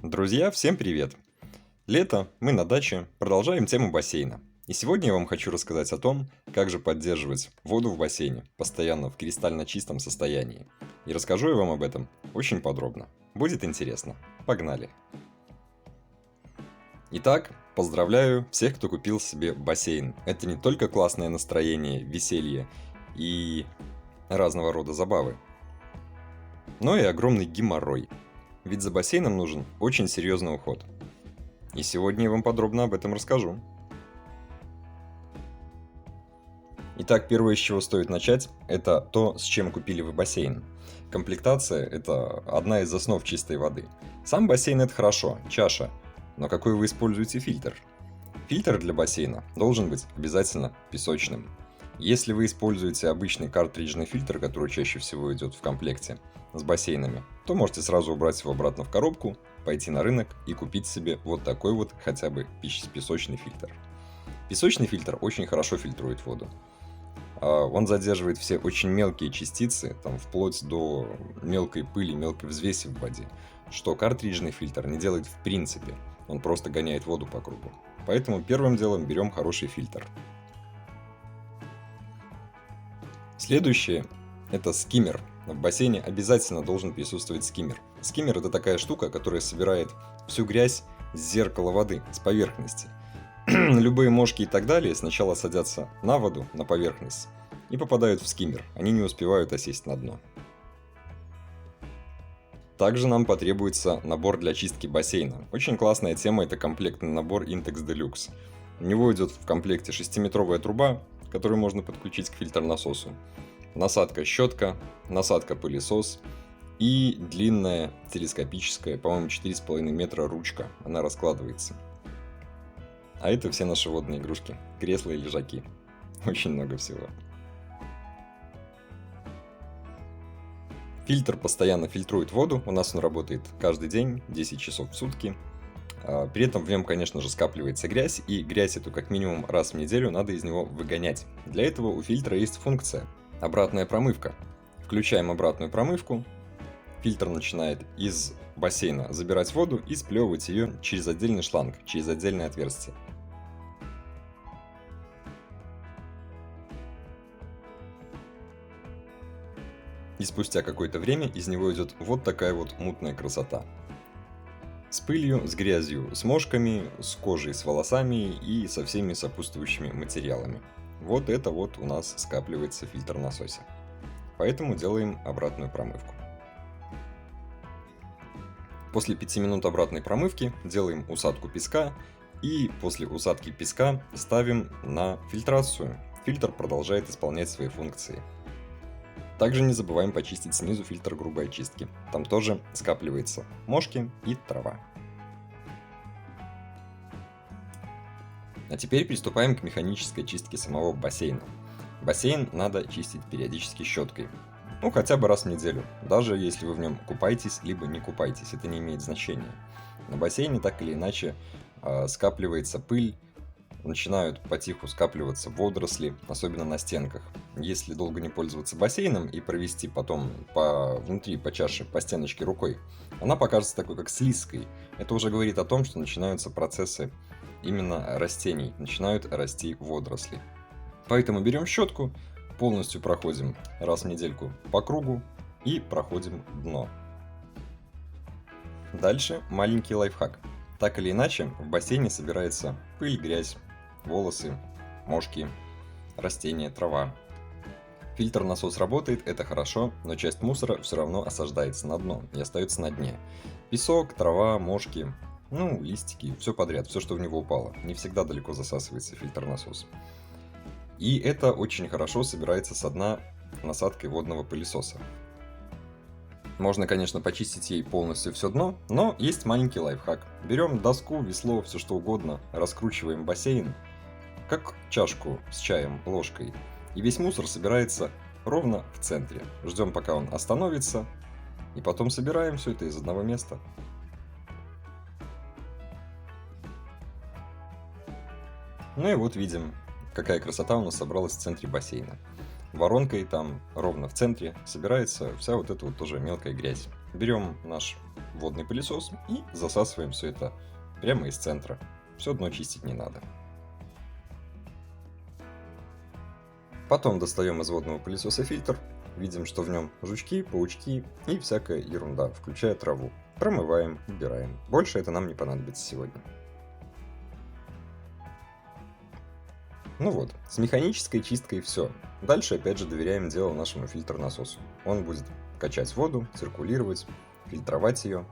Друзья, всем привет! Лето, мы на даче, продолжаем тему бассейна. И сегодня я вам хочу рассказать о том, как же поддерживать воду в бассейне постоянно в кристально чистом состоянии. И расскажу я вам об этом очень подробно. Будет интересно. Погнали! Итак, поздравляю всех, кто купил себе бассейн. Это не только классное настроение, веселье и разного рода забавы, но и огромный геморрой. Ведь за бассейном нужен очень серьезный уход. И сегодня я вам подробно об этом расскажу. Итак, первое, с чего стоит начать, это то, с чем купили вы бассейн. Комплектация – это одна из основ чистой воды. Сам бассейн – это хорошо, чаша, но какой вы используете фильтр? Фильтр для бассейна должен быть обязательно песочным. Если вы используете обычный картриджный фильтр, который чаще всего идет в комплекте с бассейнами, то можете сразу убрать его обратно в коробку, пойти на рынок и купить себе вот такой вот хотя бы песочный фильтр. Песочный фильтр очень хорошо фильтрует воду. Он задерживает все очень мелкие частицы, там, вплоть до мелкой пыли, мелкой взвеси в воде, что картриджный фильтр не делает в принципе, он просто гоняет воду по кругу. Поэтому первым делом берем хороший фильтр. Следующее – это скиммер. В бассейне обязательно должен присутствовать скиммер. Скиммер – это такая штука, которая собирает всю грязь с зеркала воды, с поверхности. Любые мошки и так далее сначала садятся на воду, на поверхность, и попадают в скиммер. Они не успевают осесть на дно. Также нам потребуется набор для чистки бассейна. Очень классная тема – это комплектный набор Intex Deluxe. У него идет в комплекте 6-метровая труба, которую можно подключить к фильтр-насосу. Насадка щетка, насадка пылесос и длинная телескопическая, по-моему, 4,5 метра ручка. Она раскладывается. А это все наши водные игрушки. Кресла и лежаки. Очень много всего. Фильтр постоянно фильтрует воду. У нас он работает каждый день, 10 часов в сутки. При этом в нем, конечно же, скапливается грязь, и грязь эту как минимум раз в неделю надо из него выгонять. Для этого у фильтра есть функция – обратная промывка. Включаем обратную промывку, фильтр начинает из бассейна забирать воду и сплевывать ее через отдельный шланг, через отдельное отверстие. И спустя какое-то время из него идет вот такая вот мутная красота. С пылью, с грязью, с мошками, с кожей, с волосами и со всеми сопутствующими материалами. Вот это вот у нас скапливается в фильтр-насосе. Поэтому делаем обратную промывку. После 5 минут обратной промывки делаем усадку песка и после усадки песка ставим на фильтрацию. Фильтр продолжает исполнять свои функции. Также не забываем почистить снизу фильтр грубой очистки. Там тоже скапливается мошки и трава. А теперь приступаем к механической чистке самого бассейна. Бассейн надо чистить периодически щеткой. Ну, хотя бы раз в неделю. Даже если вы в нем купаетесь, либо не купаетесь, это не имеет значения. На бассейне так или иначе скапливается пыль, начинают потиху скапливаться водоросли, особенно на стенках. Если долго не пользоваться бассейном и провести потом внутри по чаше, по стеночке рукой, она покажется такой, как слизкой. Это уже говорит о том, что начинаются процессы именно растений, начинают расти водоросли. Поэтому берем щетку, полностью проходим раз в недельку по кругу и проходим дно. Дальше маленький лайфхак. Так или иначе, в бассейне собирается пыль, грязь, волосы, мошки, растения, трава. Фильтр-насос работает, это хорошо, но часть мусора все равно осаждается на дно и остается на дне. Песок, трава, мошки, листики, все подряд, все, что в него упало. Не всегда далеко засасывается фильтр-насос. И это очень хорошо собирается со дна насадкой водного пылесоса. Можно, конечно, почистить ей полностью все дно, но есть маленький лайфхак. Берем доску, весло, все что угодно, раскручиваем бассейн, как чашку с чаем ложкой, и весь мусор собирается ровно в центре. Ждем, пока он остановится, и потом собираем все это из одного места. Ну и вот видим, какая красота у нас собралась в центре бассейна. воронкой там ровно в центре собирается вся вот эта вот тоже мелкая грязь. Берем наш водный пылесос и засасываем все это прямо из центра. Все дно чистить не надо. Потом достаем из водного пылесоса фильтр. Видим, что в нем жучки, паучки и всякая ерунда, включая траву. Промываем, убираем. Больше это нам не понадобится сегодня. Ну вот, с механической чисткой все. Дальше опять же доверяем дело нашему фильтр-насосу. Он будет качать воду, циркулировать, фильтровать ее.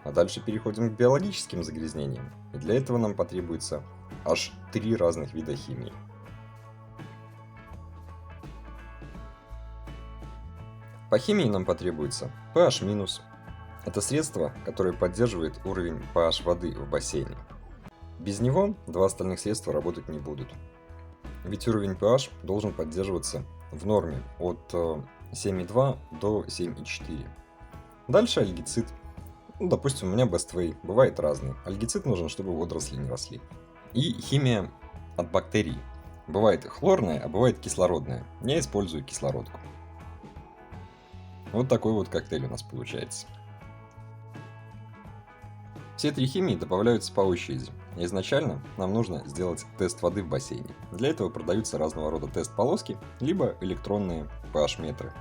А дальше переходим к биологическим загрязнениям. И для этого нам потребуется аж 3 разных вида химии. По химии нам потребуется pH-. Это средство, которое поддерживает уровень pH воды в бассейне. Без него 2 остальных средства работать не будут. Ведь уровень pH должен поддерживаться в норме от 7,2 до 7,4. Дальше альгицид. Допустим, у меня Best Way, бывает разный. Альгицид нужен, чтобы водоросли не росли. И химия от бактерий. Бывает хлорная, а бывает кислородная. Я использую кислородку. Вот такой вот коктейль у нас получается. Все 3 химии добавляются по очереди. Изначально нам нужно сделать тест воды в бассейне. Для этого продаются разного рода тест-полоски, либо электронные pH-метры.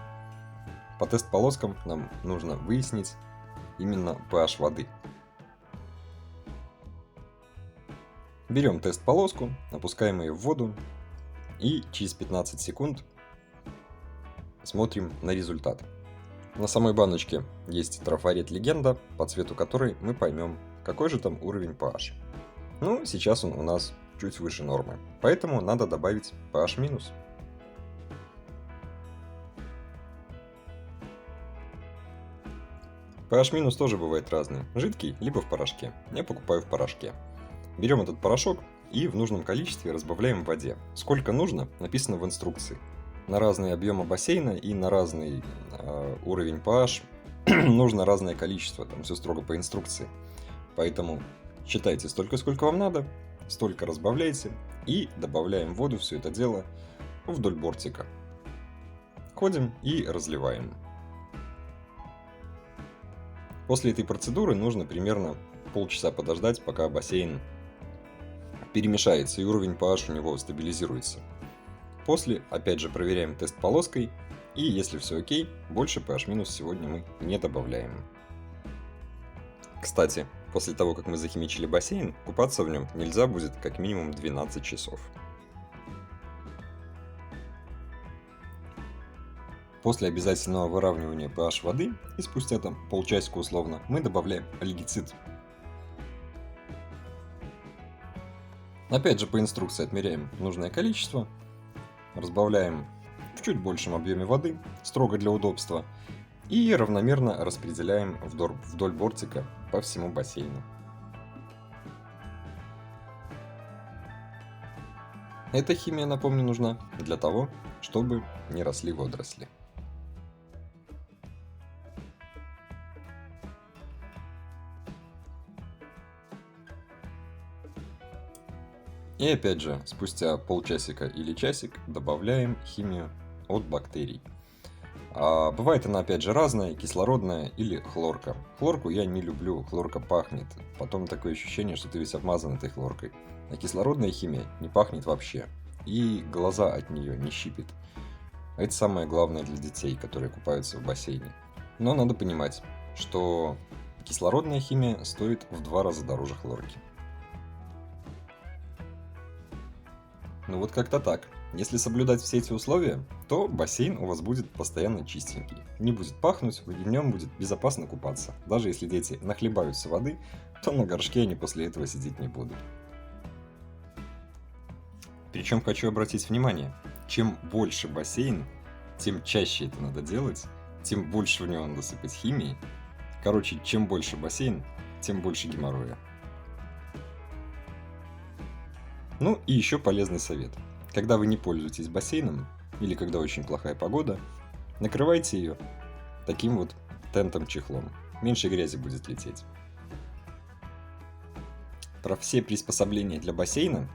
По тест-полоскам нам нужно выяснить именно pH воды. Берем тест-полоску, опускаем ее в воду и через 15 секунд смотрим на результат. На самой баночке есть трафарет легенда, по цвету которой мы поймем, какой же там уровень pH. Ну, сейчас он у нас чуть выше нормы, поэтому надо добавить pH-. pH- тоже бывает разный, жидкий, либо в порошке. Я покупаю в порошке. Берем этот порошок и в нужном количестве разбавляем в воде. Сколько нужно, написано в инструкции. На разные объемы бассейна и на разный уровень pH нужно разное количество, там все строго по инструкции. Поэтому считайте столько, сколько вам надо, столько разбавляйте и добавляем в воду все это дело вдоль бортика. Ходим и разливаем. После этой процедуры нужно примерно полчаса подождать, пока бассейн перемешается и уровень pH у него стабилизируется. После, опять же, проверяем тест полоской, и если все окей, больше pH- сегодня мы не добавляем. Кстати, после того, как мы захимичили бассейн, купаться в нем нельзя будет как минимум 12 часов. После обязательного выравнивания pH воды, и спустя там полчасика условно, мы добавляем альгицид. Опять же, по инструкции отмеряем нужное количество, разбавляем в чуть большем объеме воды, строго для удобства, и равномерно распределяем вдоль бортика по всему бассейну. Эта химия, напомню, нужна для того, чтобы не росли водоросли. И опять же, спустя полчасика или часик добавляем химию от бактерий. Бывает она опять же разная, кислородная или хлорка. Хлорку я не люблю, хлорка пахнет. Потом такое ощущение, что ты весь обмазан этой хлоркой. А кислородная химия не пахнет вообще. И глаза от нее не щипит. Это самое главное для детей, которые купаются в бассейне. Но надо понимать, что кислородная химия стоит в 2 раза дороже хлорки. Ну вот как-то так. Если соблюдать все эти условия, то бассейн у вас будет постоянно чистенький. Не будет пахнуть, и в нем будет безопасно купаться. Даже если дети нахлебаются воды, то на горшке они после этого сидеть не будут. Причем хочу обратить внимание, чем больше бассейн, тем чаще это надо делать, тем больше в него надо сыпать химии. Короче, чем больше бассейн, тем больше геморроя. Ну и еще полезный совет. Когда вы не пользуетесь бассейном, или когда очень плохая погода, накрывайте ее таким вот тентом-чехлом. Меньше грязи будет лететь. Про все приспособления для бассейна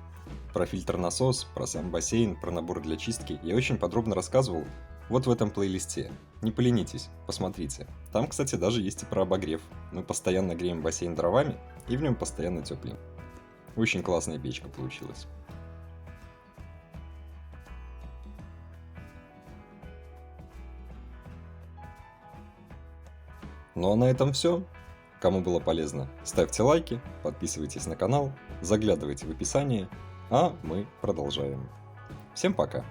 Про фильтр-насос, про сам бассейн, про набор для чистки я очень подробно рассказывал вот в этом плейлисте. Не поленитесь, посмотрите. Там, кстати, даже есть и про обогрев. Мы постоянно греем бассейн дровами, и в нем постоянно тепленько. Очень классная печка получилась. Ну а на этом все. Кому было полезно, ставьте лайки, подписывайтесь на канал, заглядывайте в описание, а мы продолжаем. Всем пока!